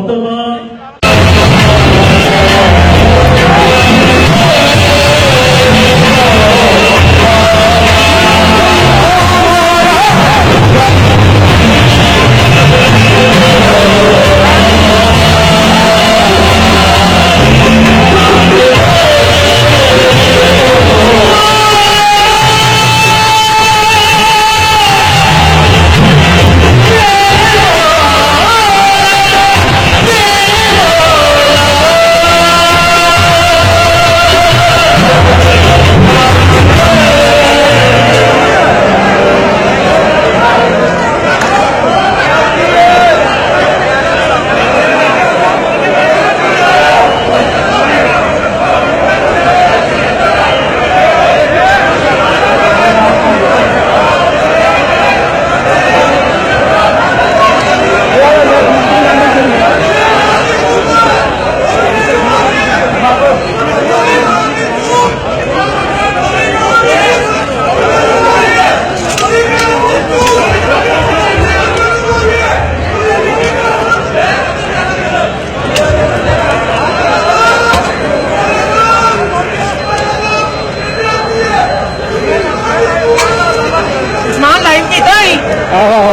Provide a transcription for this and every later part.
ਮੁਹੱਤਮ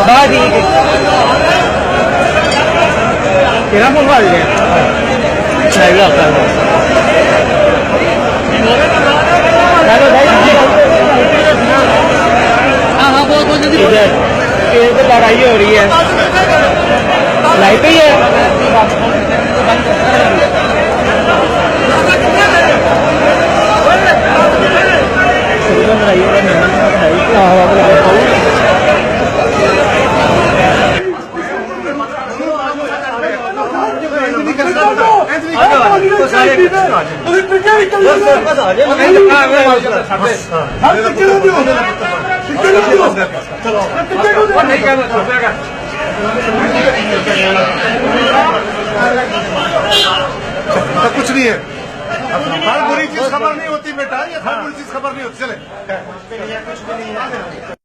हाँ ठीक है तेरा फोन आ गया हाँ बहुत जल्दी लड़ाई हो रही है लाइट ही है कुछ नहीं है हर बुरी चीज खबर नहीं होती बेटा, ये हर बुरी चीज खबर नहीं होती। चले